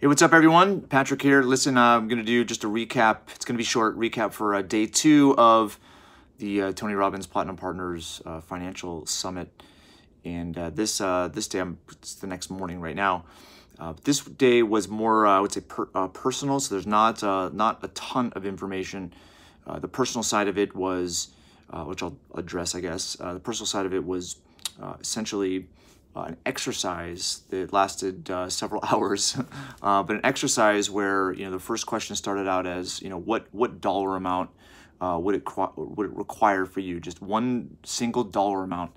Hey, what's up, everyone? Patrick here. Listen, I'm going to do just a recap. It's going to be short recap for day 2 of the Tony Robbins Platinum Partners Financial Summit. And this day, it's the next morning right now. This day was more, I would say, personal. So there's not a ton of information. The personal side of it was, which I'll address, I guess. The personal side of it was essentially an exercise that lasted several hours, but an exercise where the first question started out as what dollar amount would it require for you, just one single dollar amount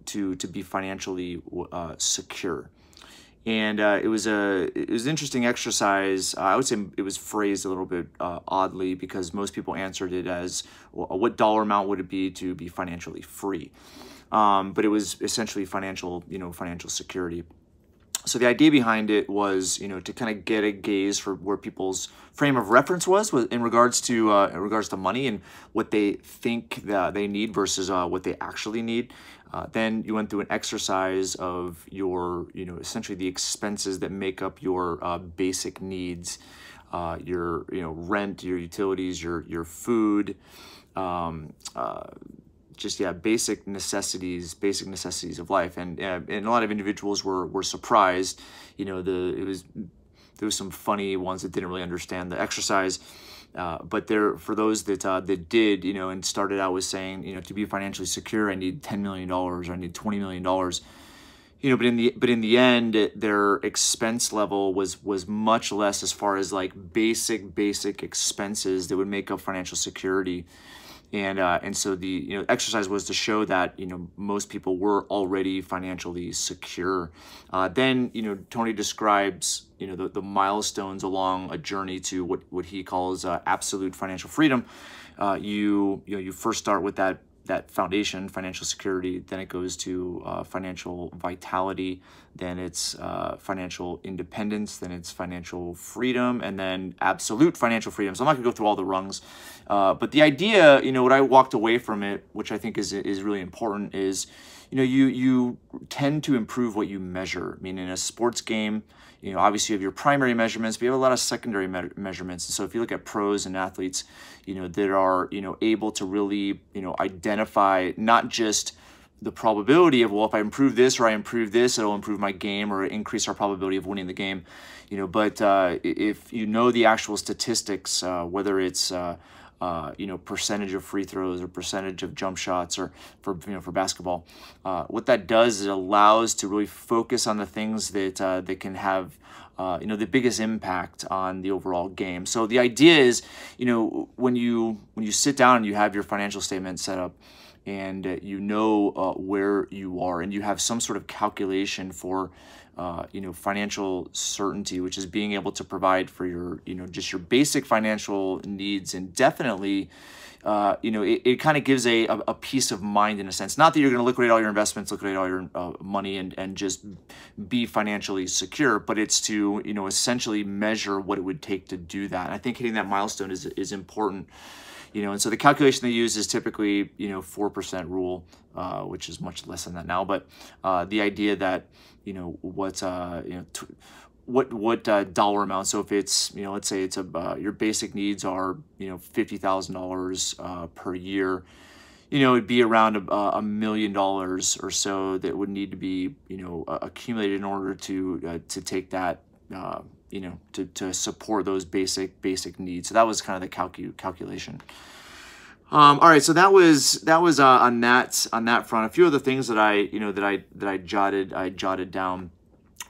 to be financially secure. And it was an interesting exercise. I would say it was phrased a little bit oddly, because most people answered it as, what dollar amount would it be to be financially free? But it was essentially financial security. So the idea behind it was, to kind of get a gaze for where people's frame of reference was in regards to money and what they think that they need versus what they actually need. Then you went through an exercise of your, essentially the expenses that make up your basic needs, your, rent, your utilities, your food, basic necessities of life. And a lot of individuals were surprised. There was some funny ones that didn't really understand the exercise, but for those that did, and started out with saying, to be financially secure, I need $10 million or I need $20 million. But in the end, their expense level was much less as far as like basic expenses that would make up financial security. And so the exercise was to show that most people were already financially secure. Then Tony describes the milestones along a journey to what he calls absolute financial freedom. You first start with that foundation, financial security. Then it goes to financial vitality. Then it's financial independence. Then it's financial freedom, and then absolute financial freedom. So I'm not gonna go through all the rungs, but the idea, what I walked away from it, which I think is really important, is you tend to improve what you measure. I mean, in a sports game, obviously you have your primary measurements, but you have a lot of secondary measurements. And so if you look at pros and athletes, that are, able to really, identify not just the probability of, well, if I improve this or I improve this, it'll improve my game or increase our probability of winning the game, but if the actual statistics, whether it's, percentage of free throws or percentage of jump shots, or for basketball, what that does is it allows to really focus on the things that can have the biggest impact on the overall game. So the idea is, when you sit down and you have your financial statement set up, and where you are, and you have some sort of calculation for financial certainty, which is being able to provide for your just your basic financial needs indefinitely. It kind of gives a peace of mind, in a sense. Not that you're going to liquidate all your investments, liquidate all your money, and just be financially secure, but it's to essentially measure what it would take to do that. And I think hitting that milestone is important. And so the calculation they use is typically 4% rule, which is much less than that now. But the idea that what dollar amount. So if it's let's say it's your basic needs are $50,000 per year, it'd be around $1 million or so that would need to be accumulated in order to take that to support those basic needs. So that was kind of the calculation. All right, so that was on that front. A few other things that I jotted down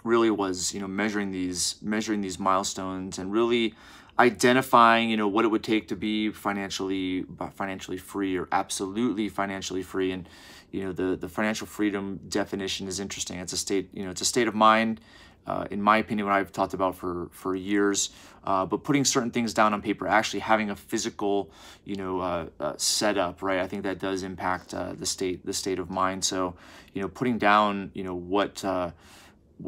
really was measuring these milestones and really identifying what it would take to be financially free or absolutely financially free. And the financial freedom definition is interesting. It's a state of mind. In my opinion, what I've talked about for years, but putting certain things down on paper, actually having a physical, setup, right? I think that does impact the state of mind. So, putting down,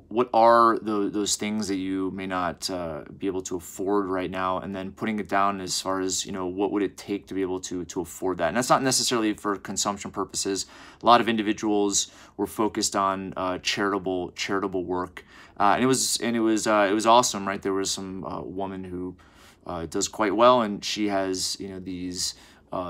what are those things that you may not be able to afford right now, and then putting it down as far as, you know, what would it take to be able to afford that. And that's not necessarily for consumption purposes. A lot of individuals were focused on charitable work, and it was awesome, right? There was some woman who does quite well, and she has, you know, these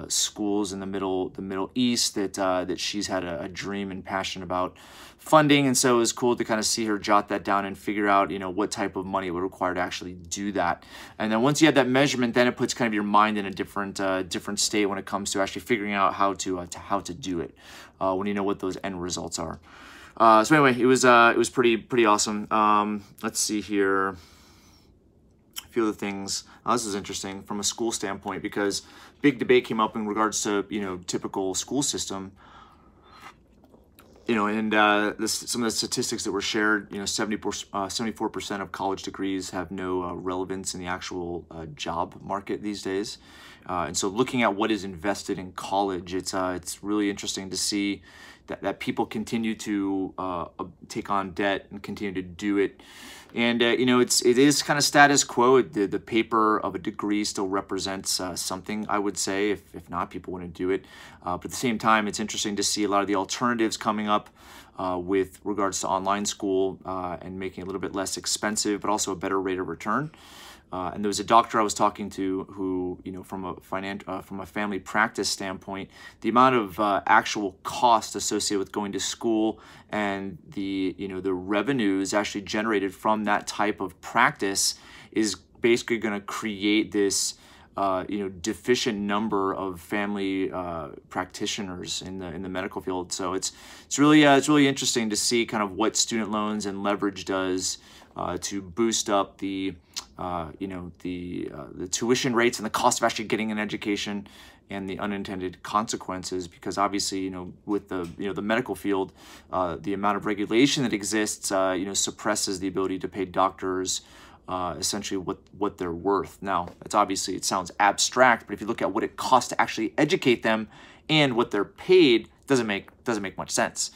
schools in the Middle East that she's had a dream and passion about funding. And so it was cool to kind of see her jot that down and figure out, you know, what type of money it would require to actually do that. And then once you have that measurement, then it puts kind of your mind in a different state when it comes to actually figuring out how to do it, when you know what those end results are. So anyway, it was pretty awesome. Let's see here. A few other things. This is interesting from a school standpoint, because big debate came up in regards to, you know, typical school system. You know, and some of the statistics that were shared, you know, 74% of college degrees have no relevance in the actual job market these days. And so looking at what is invested in college, it's really interesting to see that people continue to take on debt and continue to do it. And, you know, it is kind of status quo. The paper of a degree still represents something, I would say. If not, people wouldn't do it. But at the same time, it's interesting to see a lot of the alternatives coming up with regards to online school and making it a little bit less expensive, but also a better rate of return. And there was a doctor I was talking to who, you know, from a family practice standpoint, the amount of actual cost associated with going to school and the, you know, the revenues actually generated from that type of practice is basically going to create this, you know, deficient number of family practitioners in the medical field. So it's really interesting to see kind of what student loans and leverage does to boost up the you know, the tuition rates and the cost of actually getting an education, and the unintended consequences. Because obviously, you know, with the, you know, the medical field, the amount of regulation that exists, you know, suppresses the ability to pay doctors essentially what they're worth. Now, it's obviously, it sounds abstract, but if you look at what it costs to actually educate them and what they're paid, doesn't make much sense.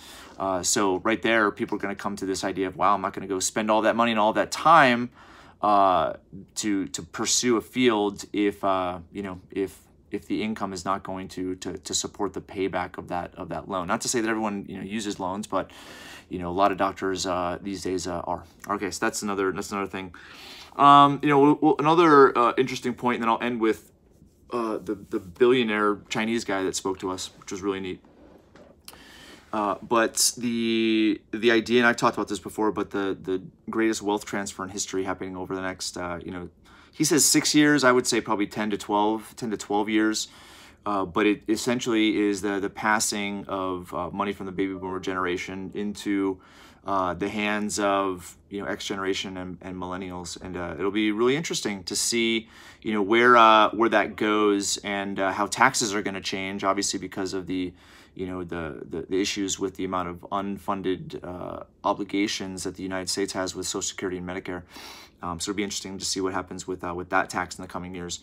So right there, people are going to come to this idea of, wow, I'm not going to go spend all that money and all that time to pursue a field if you know, if the income is not going to support the payback of that loan. Not to say that everyone, you know, uses loans, but, you know, a lot of doctors these days are. Okay, so that's another thing. You know, another interesting point, and then I'll end with the billionaire Chinese guy that spoke to us, which was really neat. But the idea, and I've talked about this before, but the greatest wealth transfer in history happening over the next, you know, he says 6 years, I would say probably 10 to 12 years. But it essentially is the passing of money from the baby boomer generation into the hands of, you know, X generation and millennials. And it'll be really interesting to see, you know, where that goes, and how taxes are going to change, obviously, because of the, you know, the issues with the amount of unfunded obligations that the United States has with Social Security and Medicare. So it'll be interesting to see what happens with that tax in the coming years.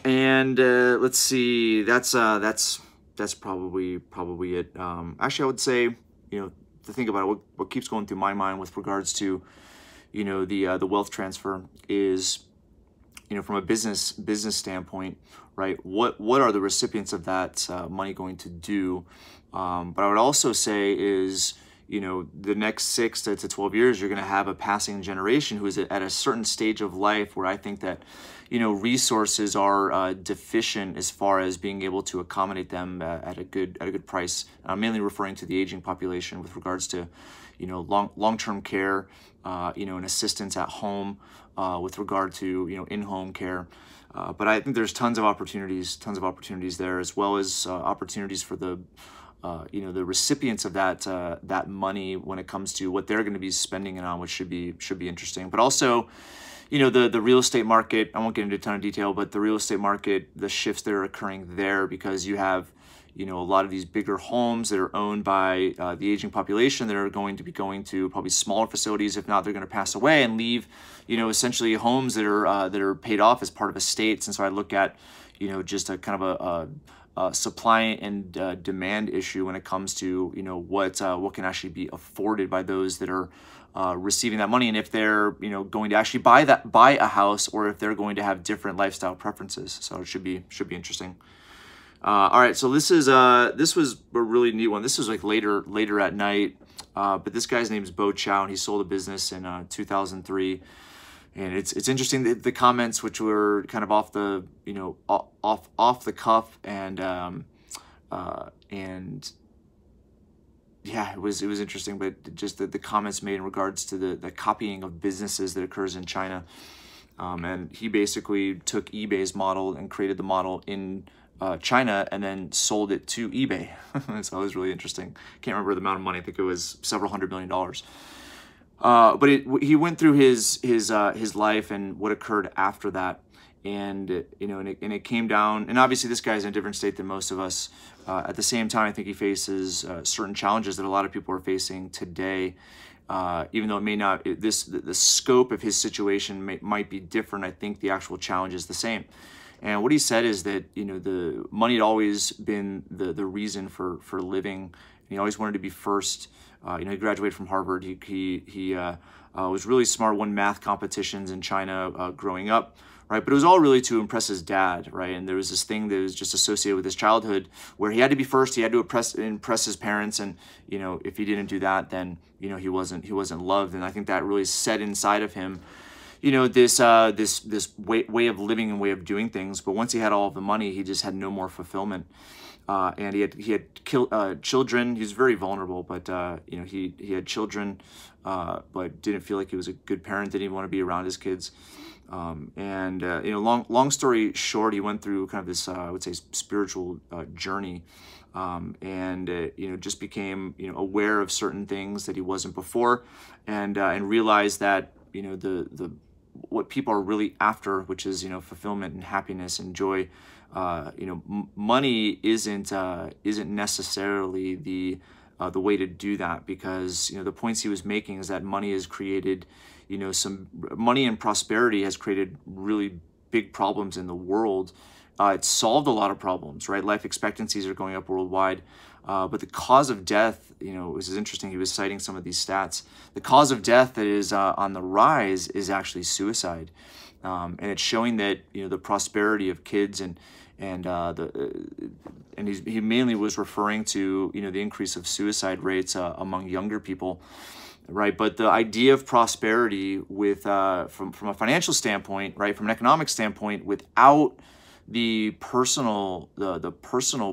And let's see, that's probably it. Actually, I would say, you know, to think about it, what keeps going through my mind with regards to, you know, the wealth transfer is, you know, from a business standpoint, right? What are the recipients of that money going to do? But I would also say is, you know, the next 6 to 12 years, you're going to have a passing generation who is at a certain stage of life where I think that, you know, resources are deficient as far as being able to accommodate them at a good price. I'm mainly referring to the aging population with regards to, you know, long-term care, you know, and assistance at home with regard to, you know, in-home care. But I think there's tons of opportunities there, as well as opportunities for the you know, the recipients of that money when it comes to what they're going to be spending it on, which should be interesting. But also, you know, the real estate market, I won't get into a ton of detail, but the real estate market, the shifts that are occurring there, because you have, you know, a lot of these bigger homes that are owned by the aging population that are going to be going to probably smaller facilities. If not, they're going to pass away and leave, you know, essentially homes that are paid off as part of estates. And so I look at, you know, just a kind of supply and demand issue when it comes to, you know, what can actually be afforded by those that are receiving that money, and if they're, you know, going to actually buy a house, or if they're going to have different lifestyle preferences. So it should be interesting. All right, so this was a really neat one. This was like later at night, but this guy's name is Chow, and he sold a business in 2003. And it's interesting, the comments, which were kind of off the, you know, off the cuff, and yeah, it was interesting, but just the comments made in regards to the copying of businesses that occurs in China. And he basically took eBay's model and created the model in China, and then sold it to eBay. So it was really interesting. Can't remember the amount of money. I think it was several $100 million. But he went through his life and what occurred after that, and you know, and it came down. And obviously, this guy's in a different state than most of us. At the same time, I think he faces certain challenges that a lot of people are facing today. Even though it may not, the scope of his situation might be different, I think the actual challenge is the same. And what he said is that, you know, the money had always been the reason for living. And he always wanted to be first. You know, he graduated from Harvard. He was really smart, won math competitions in China growing up, right? But it was all really to impress his dad, right? And there was this thing that was just associated with his childhood, where he had to be first. He had to impress his parents, and you know, if he didn't do that, then, you know, he wasn't loved. And I think that really set inside of him, you know, this way of living and way of doing things. But once he had all of the money, he just had no more fulfillment. And he had children. He was very vulnerable, but you know, he had children, but didn't feel like he was a good parent. Didn't even want to be around his kids. And you know, long story short, he went through kind of this I would say spiritual journey, and you know, just became, you know, aware of certain things that he wasn't before, and realized that, you know, the what people are really after, which is, you know, fulfillment and happiness and joy. You know, money isn't necessarily the way to do that, because, you know, the points he was making is that money has created, you know, money and prosperity has created really big problems in the world. It's solved a lot of problems, right? Life expectancies are going up worldwide. But the cause of death, you know, this is interesting. He was citing some of these stats. The cause of death that is on the rise is actually suicide, and it's showing that, you know, the prosperity of kids and he mainly was referring to, you know, the increase of suicide rates among younger people, right? But the idea of prosperity with from a financial standpoint, right, from an economic standpoint, without the personal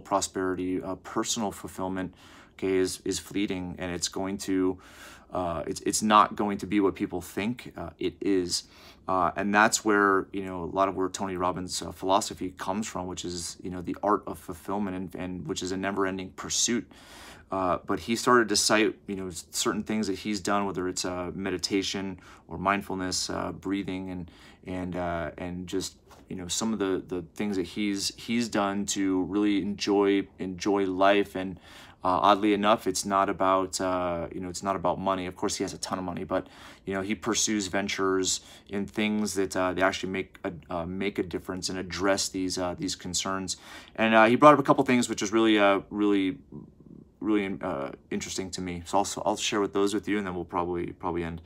prosperity, personal fulfillment, okay, is fleeting, and it's going to it's not going to be what people think it is, and that's where, you know, a lot of where Tony Robbins' philosophy comes from, which is, you know, the art of fulfillment, and which is a never-ending pursuit. But he started to cite, you know, certain things that he's done, whether it's meditation or mindfulness, breathing, and just, you know, some of the things that he's done to really enjoy life. And oddly enough, it's not about you know, it's not about money. Of course, he has a ton of money, but, you know, he pursues ventures in things that they actually make a difference and address these concerns. And he brought up a couple things which was really interesting to me. So I'll share those with you, and then we'll probably end.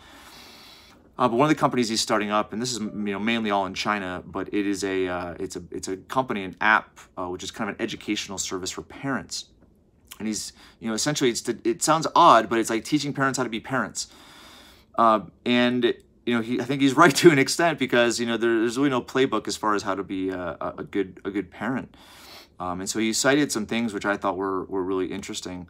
But one of the companies he's starting up, and this is, you know, mainly all in China, but it is it's a company, an app, which is kind of an educational service for parents. And he's, you know, essentially it sounds odd, but it's like teaching parents how to be parents. And, you know, I think he's right to an extent, because, you know, there's really no playbook as far as how to be a good parent. And so he cited some things which I thought were really interesting.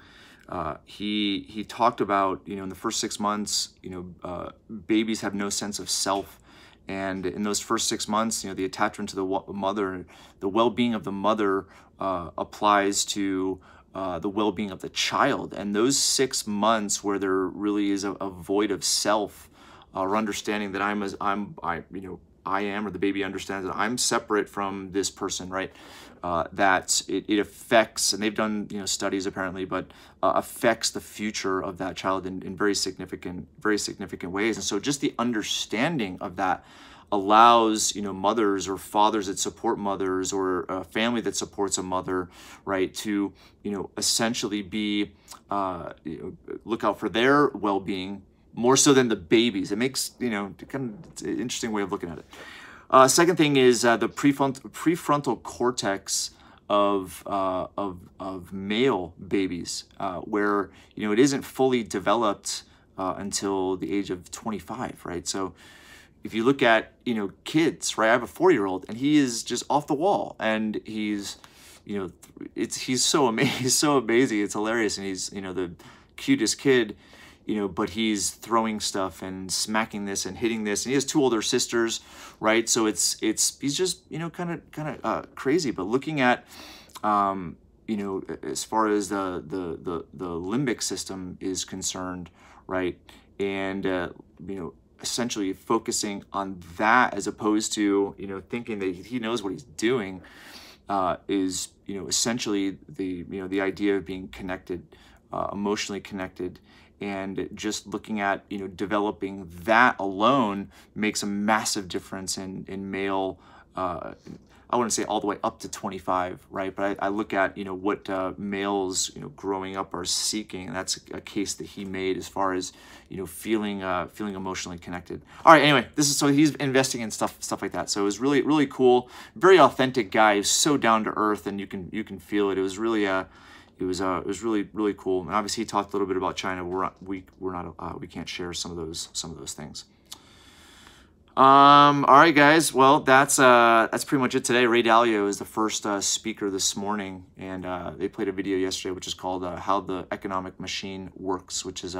He talked about, you know, in the first 6 months, you know, babies have no sense of self. And in those first 6 months, you know, the attachment to the mother, the well-being of the mother applies to the well-being of the child. And those 6 months where there really is a void of self, or understanding that I am, or the baby understands that I'm separate from this person, right? That it affects, and they've done studies apparently, but affects the future of that child in very significant ways. And so just the understanding of that allows mothers or fathers that support mothers, or a family that supports a mother, right, to essentially be look out for their well-being more so than the babies. It makes kind of, it's an interesting way of looking at it. Second thing is the prefrontal cortex of male babies, where it isn't fully developed until the age of 25, right? So if you look at kids, right? I have a 4-year-old, and he is just off the wall, and he's he's so amazing. He's so amazing. It's hilarious, and he's the cutest kid. But he's throwing stuff and smacking this and hitting this, and he has 2 older sisters, right? So he's just kind of crazy. But looking at as far as the limbic system is concerned, right, and essentially focusing on that as opposed to thinking that he knows what he's doing, is essentially the idea of being connected, emotionally connected. And just looking at developing that alone makes a massive difference in male. I wouldn't say all the way up to 25, right? But I look at what males growing up are seeking, and that's a case that he made as far as feeling emotionally connected. All right, anyway, so he's investing in stuff like that. So it was really cool, very authentic guy. He was so down to earth, and you can feel it. It was really It was really cool, and obviously he talked a little bit about China. We can't share some of those things. All right, guys. Well, that's pretty much it today. Ray Dalio is the first speaker this morning, and they played a video yesterday, which is called "How the Economic Machine Works," which is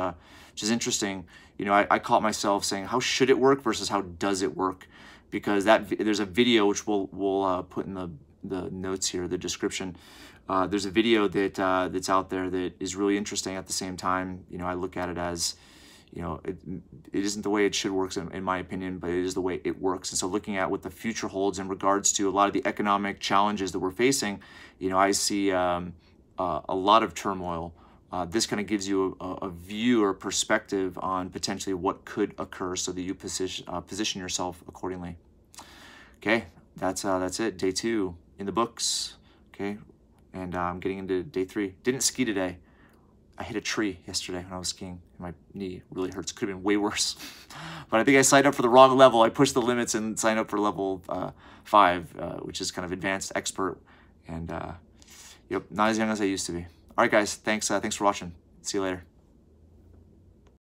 interesting. I caught myself saying, "How should it work?" versus "How does it work?" Because there's a video which we'll put in the notes here, the description. There's a video that's out there that is really interesting. At the same time, I look at it as, it isn't the way it should work, in my opinion, but it is the way it works. And so looking at what the future holds in regards to a lot of the economic challenges that we're facing, I see a lot of turmoil. This kind of gives you a view or perspective on potentially what could occur, so that you position yourself accordingly. Okay, that's it. Day 2 in the books. Okay. And I'm getting into day 3. Didn't ski today. I hit a tree yesterday when I was skiing. My knee really hurts. Could have been way worse. But I think I signed up for the wrong level. I pushed the limits and signed up for level 5, which is kind of advanced expert. And yep, not as young as I used to be. All right, guys. Thanks for watching. See you later.